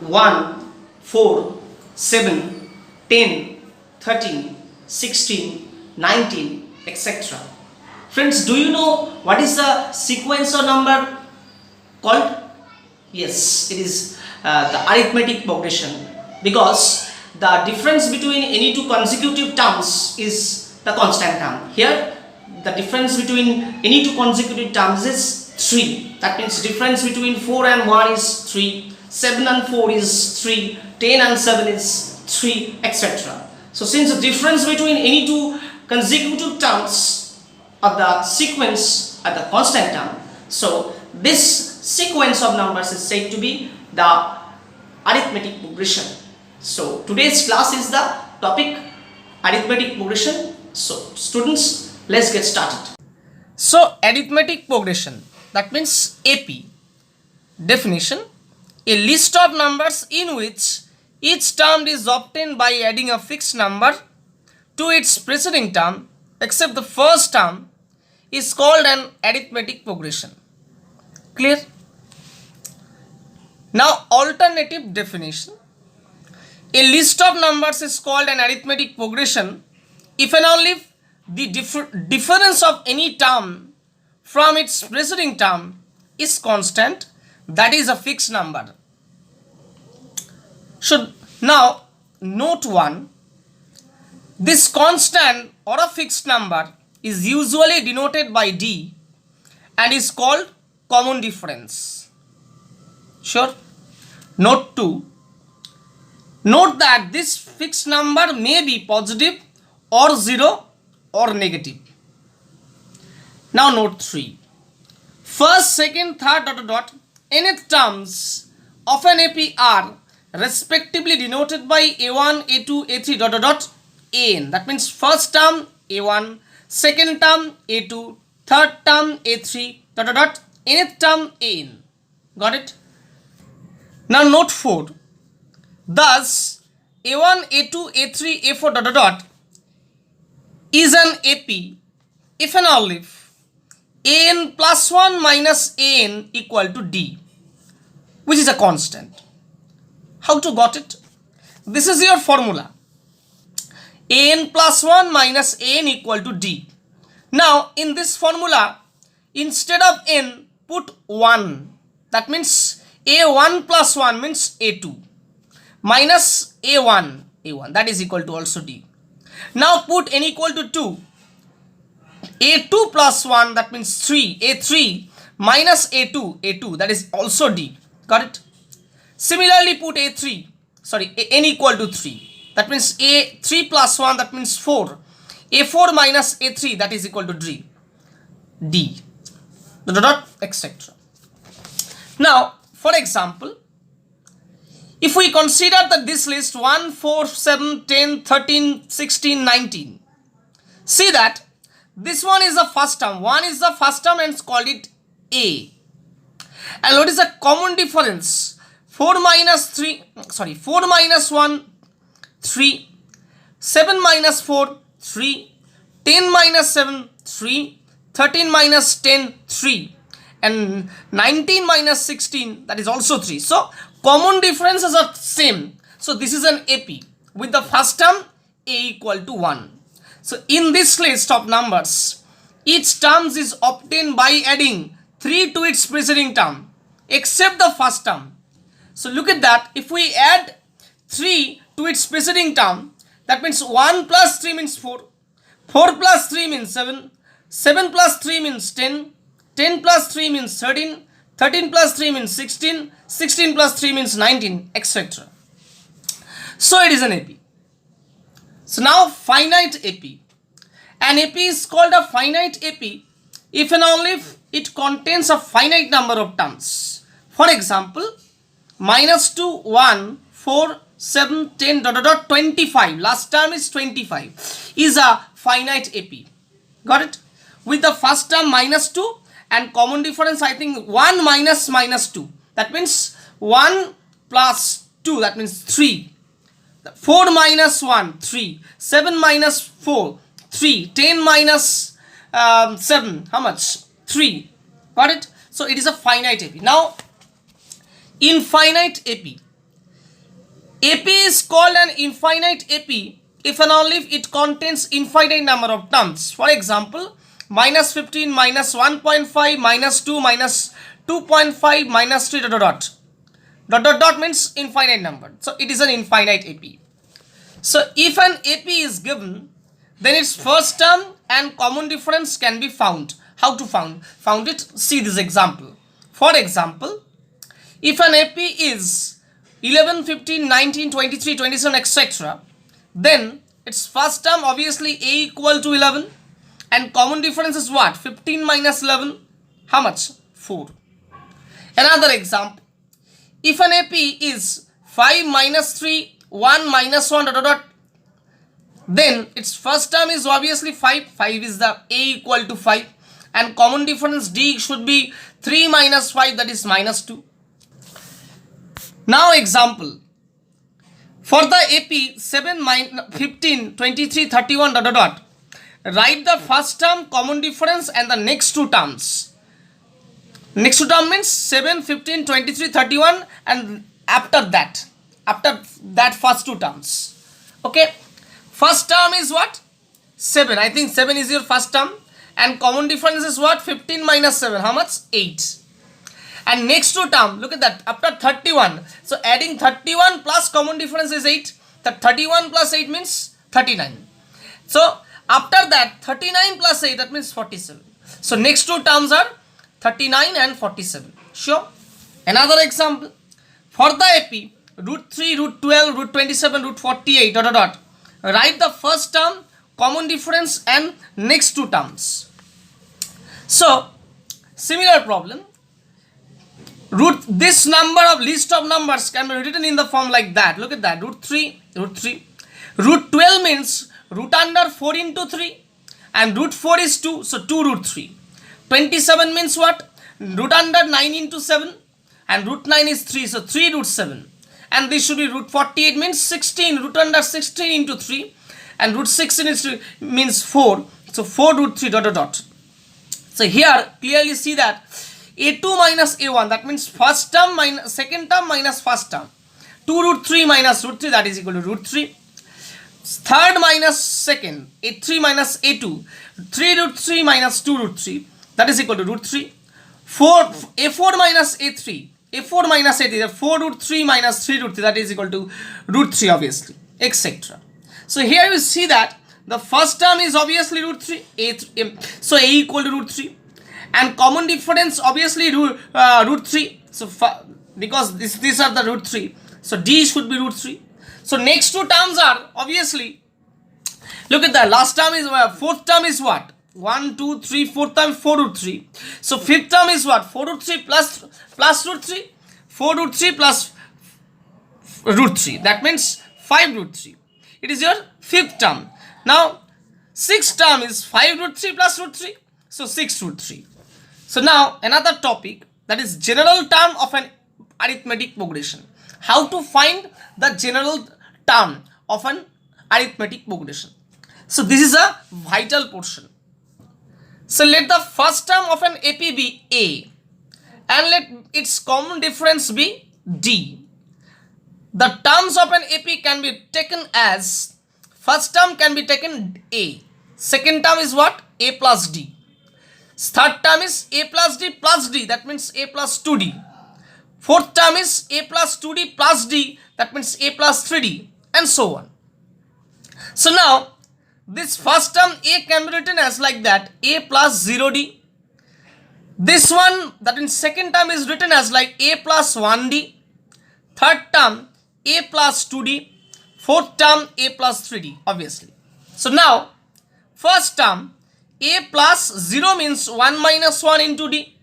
1, 4, 7, 10, 13, 16, 19, etc. Friends, do you know what is the sequence or number called? Yes, it is the arithmetic progression, because the difference between any two consecutive terms is the constant term. Here, the difference between any two consecutive terms is 3. That means difference between 4 and 1 is 3, 7 and 4 is 3, 10 and 7 is 3, etc. So since the difference between any two consecutive terms of the sequence are the constant term, so this sequence of numbers is said to be the arithmetic progression. So today's class is the topic arithmetic progression. So students, let's get started. So arithmetic progression, that means AP. Definition: a list of numbers in which each term is obtained by adding a fixed number to its preceding term except the first term is called an arithmetic progression. Clear? Now alternative definition: a list of numbers is called an arithmetic progression if and only if the difference of any term from its preceding term is constant, that is a fixed number. So now note 1, this constant or a fixed number is usually denoted by D and is called common difference. Sure. Note 2, note that this fixed number may be positive or 0 or negative. Now note 3, first, second, third nth terms of an AP are respectively denoted by A1, A2, A3 an. That means first term A1, second term A2, third term A3 nth term an. Got it? Now note 4, thus A1, A2, A3, A4 is an AP if and only if an plus 1 minus an equal to D, which is a constant. How to got it? This is your formula. An plus 1 minus an equal to D. Now in this formula, instead of n, put 1. That means A1 plus 1 means A2 minus A1, that is equal to also D. Now put n equal to 2. A2 plus 1, that means 3. A3 minus A2, that is also D. Got it? Similarly put n equal to 3. That means A3 plus 1, that means 4. A4 minus A3, that is equal to D. Etc. Now, for example, if we consider that this list 1, 4, 7, 10, 13, 16, 19, see that this one is the first term. 1 is the first term and called it A. And what is the common difference? 4 minus 1, 3, 7 minus 4, 3, 10 minus 7, 3, 13 minus 10, 3, and 19 minus 16, that is also 3. So common differences are same. So this is an AP with the first term A equal to 1. So in this list of numbers, each term is obtained by adding 3 to its preceding term except the first term. So look at that. If we add 3 to its preceding term, that means 1 plus 3 means 4, 4 plus 3 means 7, 7 plus 3 means 10, 10 plus 3 means 13, 13 plus 3 means 16, 16 plus 3 means 19, etc. So it is an AP. So now finite AP. An AP is called a finite AP if and only if it contains a finite number of terms. For example, minus 2, 1, 4, 7, 10, 25. Last term is 25 is a finite AP. Got it? With the first term minus 2 and common difference, I think 1 minus 2. That means 1 plus 2, that means 3. 4 minus 1, 3. 7 minus 4, 3. 10 minus 7, how much? 3. Got it? So it is a finite AP. Now, in finite AP, AP is called an infinite AP if and only if it contains infinite number of terms. For example, minus 15, minus 1.5, minus 2, minus 2.5, minus 3 dot dot dot. Dot dot dot means infinite number. So it is an infinite AP. So if an AP is given, then its first term and common difference can be found. How to found it? See this example. For example, if an AP is 11, 15, 19, 23, 27, etc., then its first term obviously A equal to 11 and common difference is what? 15 minus 11. How much? 4. Another example. If an AP is 5 minus 3, 1 minus 1 dot dot dot, then its first term is obviously 5. 5 is the A equal to 5 and common difference D should be 3 minus 5, that is minus 2. Now example. For the AP 7, 15, 23, 31 dot dot dot, write the first term, common difference and the next two terms. Next two term means 7, 15, 23, 31 and after that first two terms. Okay. First term is what? 7. I think 7 is your first term and common difference is what? 15 minus 7. How much? 8. And next two term, look at that, after 31. So adding 31 plus common difference is 8. The 31 plus 8 means 39. So after that 39 plus 8, that means 47. So next two terms are 39 and 47. Sure. Another example. For the AP, root 3, root 12, root 27, root 48 dot dot dot, write the first term, common difference and next two terms. So similar problem. This number of list of numbers can be written in the form like that. Look at that. Root 3, root 3. Root 12 means root under 4 into 3 and root 4 is 2. So 2 root 3. 27 means what? Root under 9 into 7 and root 9 is 3. So 3 root 7. And this should be root 48 means 16. Root under 16 into 3 and root 16 means 4. So 4 root 3 dot dot dot. So here clearly see that A2 minus A1, that means first term minus second term minus first term. 2 root 3 minus root 3, that is equal to root 3. Third minus second, A3 minus A2. 3 root 3 minus 2 root 3, that is equal to root 3. A4 minus A3. A4 minus A3, 4 root 3 minus 3 root 3, that is equal to root 3 obviously, etc. So here you see that the first term is obviously root 3. So A equal to root 3. And common difference obviously root 3. So because these are the root 3. So D should be root 3. So next two terms are obviously, look at that, last term is fourth term is what? 1, 2, 3, fourth term 4 root 3. So fifth term is what? 4 root 3 plus root 3. 4 root 3 plus root 3. That means 5 root 3. It is your fifth term. Now sixth term is 5 root 3 plus root 3. So 6 root 3. So now another topic, that is general term of an arithmetic progression. How to find the general term of an arithmetic progression. So this is a vital portion. So let the first term of an AP be A and let its common difference be D. The terms of an AP can be taken as, first term can be taken A. Second term is what? A plus D. Third term is A plus D plus D, that means A plus 2D. Fourth term is A plus 2D plus D, that means A plus 3D, and so on. So now this first term A can be written as like that, A plus 0D. This one, that means second term, is written as like A plus 1D. Third term A plus 2D. Fourth term A plus 3D obviously. So now first term A plus 0 means 1 minus 1 into D.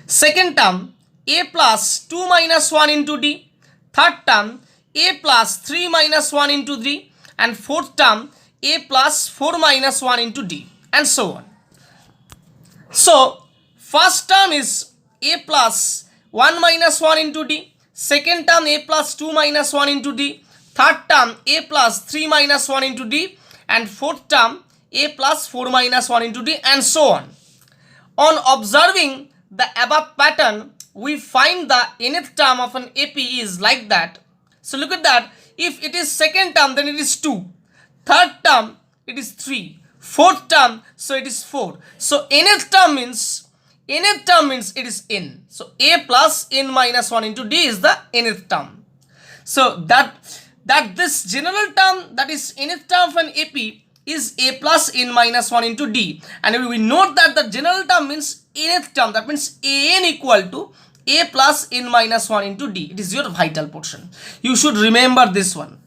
Second term A plus 2 minus 1 into D. Third term A plus 3 minus 1 into D. And fourth term A plus 4 minus 1 into D, and so on. So first term is A plus 1 minus 1 into D. Second term A plus 2 minus 1 into D. Third term A plus 3 minus 1 into D. And fourth term A plus 4 minus 1 into D, and so on. On observing the above pattern, we find the nth term of an AP is like that. So look at that. If it is second term, then it is 2. Third term, it is 3. Fourth term, so it is 4. So nth term means it is n. So a plus n minus 1 into d is the nth term. So that this general term, that is nth term of an AP, is a plus n minus 1 into d. And we note that the general term means nth term. That means an equal to a plus n minus 1 into d. It is your vital portion. You should remember this one.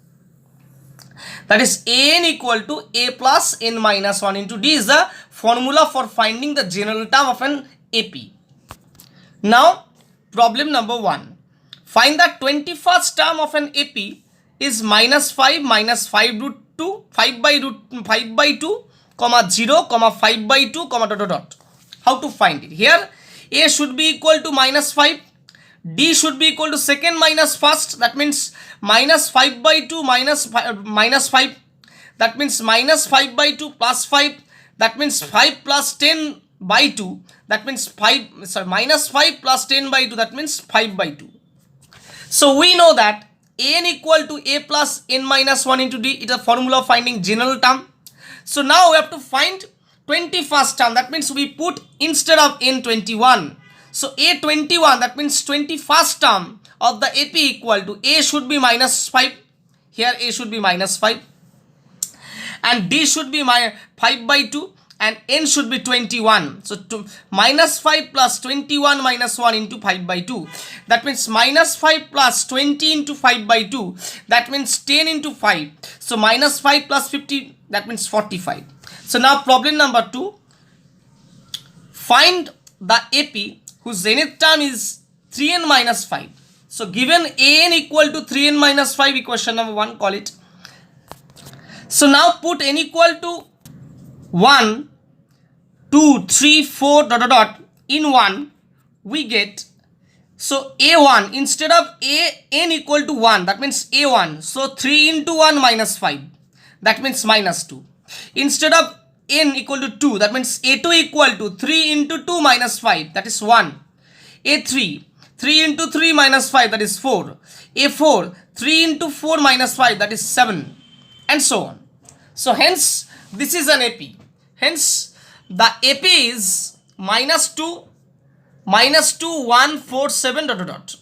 That is an equal to a plus n minus 1 into d is the formula for finding the general term of an AP. Now, problem number 1. Find the 21st term of an AP is minus 5 root 2, 5 by 2, comma 0, comma 5 by 2, comma dot dot dot. How to find it? Here, a should be equal to minus 5. D should be equal to second minus first. That means minus 5 by 2 minus 5. That means minus 5 by 2 plus 5. That means 5 plus 10 by 2. That means minus 5 plus 10 by 2. That means 5 by 2. So we know that n equal to a plus n minus 1 into d is a formula of finding general term. So now we have to find 21st term. That means we put instead of n 21. So a 21, that means 21st term of the AP equal to a should be minus 5. Here a should be minus 5. And d should be 5 by 2. And n should be 21. So minus 5 plus 21 minus 1 into 5 by 2. That means minus 5 plus 20 into 5 by 2. That means 10 into 5. So minus 5 plus 50, that means 45. So now problem number 2. Find the AP whose nth term is 3n minus 5. So given an equal to 3n minus 5, equation number 1, call it. So now put n equal to 1, 2, 3, 4, dot, dot, dot. In 1, we get, so a1, instead of n equal to 1, that means a1. So 3 into 1 minus 5, that means minus 2. Instead of n equal to 2, that means a2 equal to 3 into 2 minus 5, that is 1. a3, 3 into 3 minus 5, that is 4. a4, 3 into 4 minus 5, that is 7. And so on. So hence, this is an AP. Hence, the AP is minus 2, 1, 4, 7, dot, dot, dot.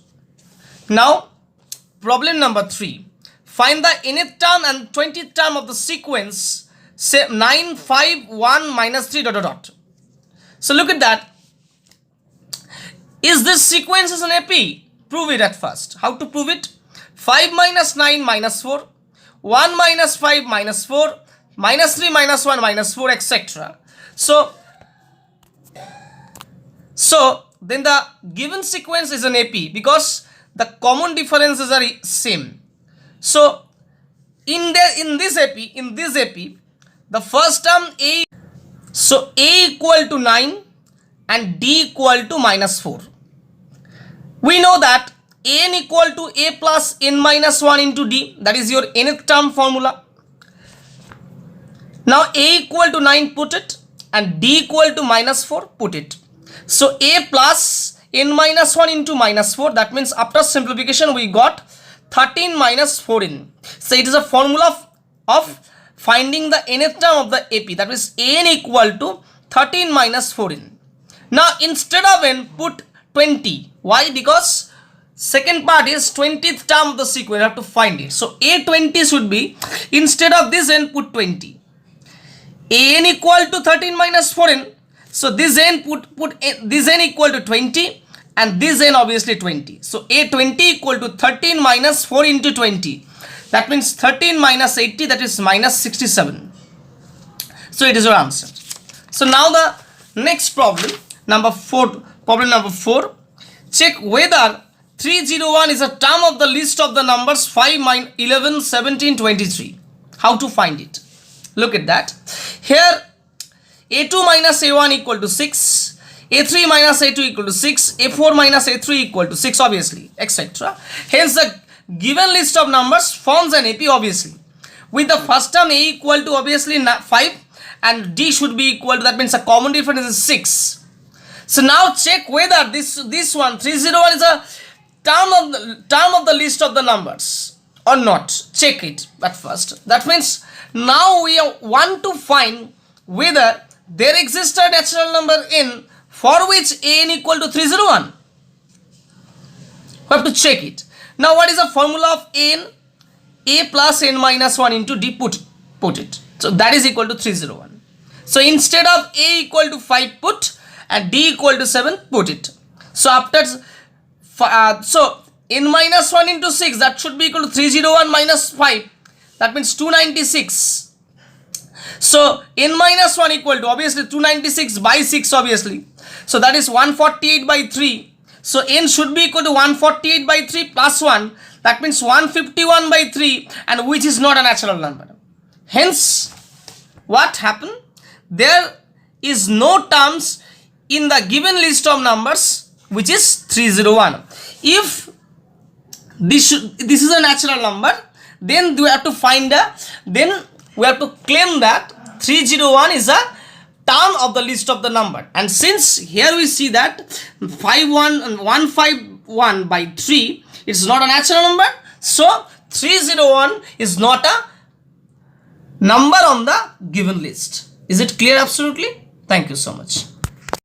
Now, problem number 3. Find the nth term and 20th term of the sequence, say 9, 5, 1, minus 3, dot, dot, dot. So look at that. Is this sequence is an AP? Prove it at first. How to prove it? 5 minus 9 minus 4, 1 minus 5 minus 4, minus 3 minus 1 minus 4, etc. So then the given sequence is an AP because the common differences are same. So in this AP, the first term A, so A equal to 9 and D equal to minus 4. We know that n equal to a plus n minus 1 into d, that is your nth term formula. Now a equal to 9, put it, and d equal to minus 4, put it. So a plus n minus 1 into minus 4, that means after simplification we got 13 minus 4n. So it is a formula of finding the nth term of the AP, that means n equal to 13 minus 4n. Now instead of n, put 20. Why? Because second part is 20th term of the sequence. You have to find it. So a20 should be, instead of this n, put 20. an equal to 13 minus 4n. So this n this n equal to 20 and this n obviously 20. So a20 equal to 13 minus 4 into 20. That means 13 minus 80, that is minus 67. So it is your answer. So now the next problem number 4. Problem number 4. Check whether 301 is a term of the list of the numbers 5, 11, 17, 23. How to find it? Look at that. Here a2 minus a1 equal to 6, a3 minus a2 equal to 6, a4 minus a3 equal to 6 obviously, etc. Hence the given list of numbers forms an AP obviously. With the first term a equal to obviously 5 and d should be equal to, that means a common difference is 6. So now check whether this one 301 is a term of the list of the numbers. or not? Check it at first. That means now we want to find whether there exists a natural number n for which n equal to 301. We have to check it. Now what is the formula of n? A plus n minus 1 into d, put it. So that is equal to 301. So instead of a equal to 5 put and d equal to 7 put it. So after so n minus 1 into 6, that should be equal to 301 minus 5. That means 296. So n minus 1 equal to obviously 296 by 6 obviously. So that is 148 by 3. So n should be equal to 148 by 3 plus 1. That means 151 by 3, and which is not a natural number. Hence, what happened? There is no terms in the given list of numbers which is 301. If this is a natural number, then we have to find we have to claim that 301 is a term of the list of the number. And since here we see that 151 by 3, it's not a natural number, so 301 is not a number on the given list. Is it clear? Absolutely. Thank you so much.